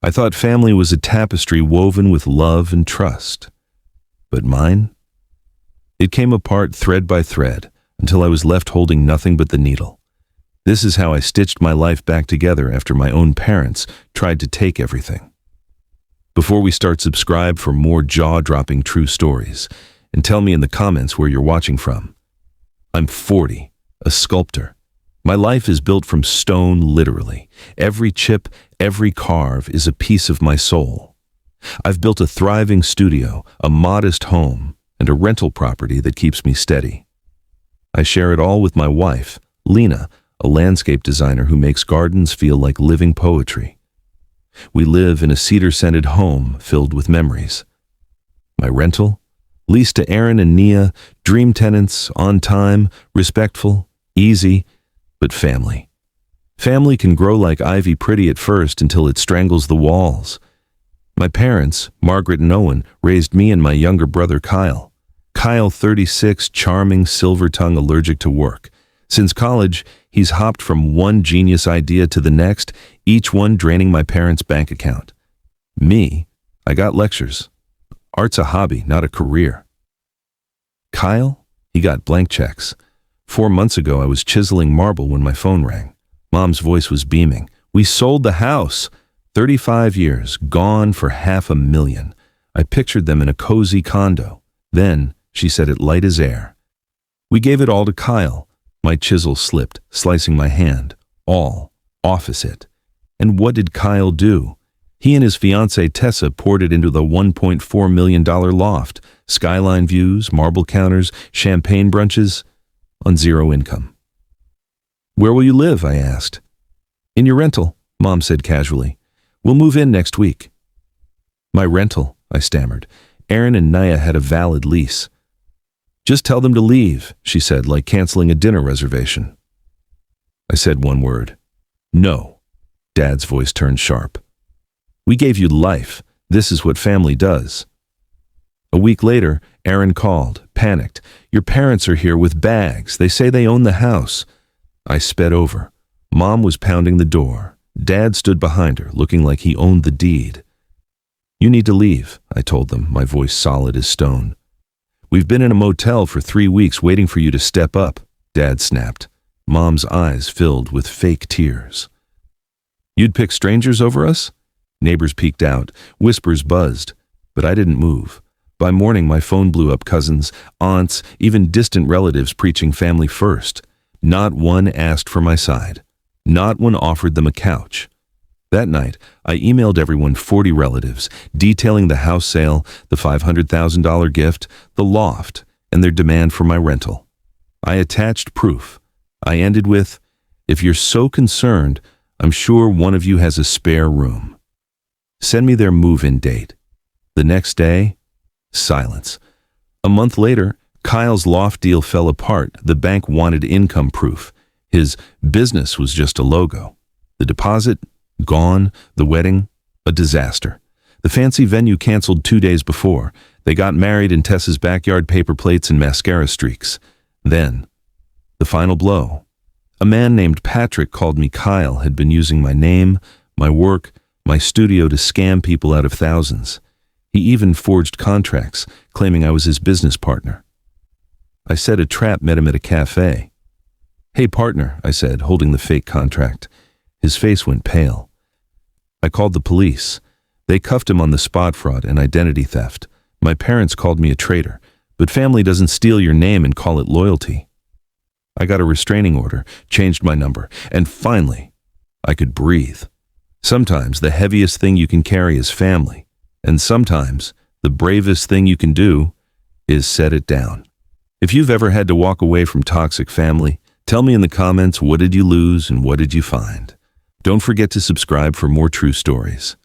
I thought family was a tapestry woven with love and trust. But mine? It came apart thread by thread until I was left holding nothing but the needle. This is how I stitched my life back together after my own parents tried to take everything. Before we start, subscribe for more jaw-dropping true stories, and tell me in the comments where you're watching from. I'm 40, a sculptor. My life is built from stone, literally. Every chip, every carve is a piece of my soul. I've built a thriving studio, a modest home, and a rental property that keeps me steady. I share it all with my wife, Lena, a landscape designer who makes gardens feel like living poetry. We live in a cedar-scented home filled with memories. My rental? Leased to Aaron and Nia, dream tenants, on time, respectful, easy, but family. Family can grow like ivy pretty at first until it strangles the walls. My parents, Margaret and Owen, raised me and my younger brother Kyle. Kyle, 36, charming, silver-tongue, allergic to work. Since college, he's hopped from one genius idea to the next, each one draining my parents' bank account. Me, I got lectures. Art's a hobby, not a career. Kyle, he got blank checks. 4 months ago, I was chiseling marble when my phone rang. Mom's voice was beaming. We sold the house. 35 years, gone for $500,000. I pictured them in a cozy condo. Then, she said it light as air. We gave it all to Kyle. My chisel slipped, slicing my hand. All. Office it. And what did Kyle do? He and his fiancée Tessa poured it into the $1.4 million loft. Skyline views, marble counters, champagne brunches, on zero income. Where will you live? I asked. In your rental, Mom said casually. We'll move in next week. My rental, I stammered. Aaron and Nia had a valid lease. Just tell them to leave, she said, like canceling a dinner reservation. I said one word. No. Dad's voice turned sharp. We gave you life. This is what family does. A week later, Aaron called, panicked. Your parents are here with bags. They say they own the house. I sped over. Mom was pounding the door. Dad stood behind her, looking like he owned the deed. You need to leave, I told them, my voice solid as stone. We've been in a motel for 3 weeks waiting for you to step up, Dad snapped. Mom's eyes filled with fake tears. You'd pick strangers over us? Neighbors peeked out, whispers buzzed, but I didn't move. By morning, my phone blew up. Cousins, aunts, even distant relatives preaching family first. Not one asked for my side. Not one offered them a couch. That night, I emailed everyone 40 relatives, detailing the house sale, the $500,000 gift, the loft, and their demand for my rental. I attached proof. I ended with, if you're so concerned, I'm sure one of you has a spare room. Send me their move-in date. The next day, silence. A month later, Kyle's loft deal fell apart. The bank wanted income proof. His business was just a logo. The deposit, gone. The wedding, a disaster. The fancy venue canceled 2 days before. They got married in Tessa's backyard, paper plates and mascara streaks. Then, the final blow. A man named Patrick called me. Kyle had been using my name, my work, my studio to scam people out of thousands. He even forged contracts, claiming I was his business partner. I said a trap met him at a cafe. Hey partner, I said, holding the fake contract. His face went pale. I called the police. They cuffed him on the spot fraud and identity theft. My parents called me a traitor, but family doesn't steal your name and call it loyalty. I got a restraining order, changed my number, and finally, I could breathe. Sometimes the heaviest thing you can carry is family, and sometimes the bravest thing you can do is set it down. If you've ever had to walk away from toxic family, tell me in the comments, what did you lose and what did you find? Don't forget to subscribe for more true stories.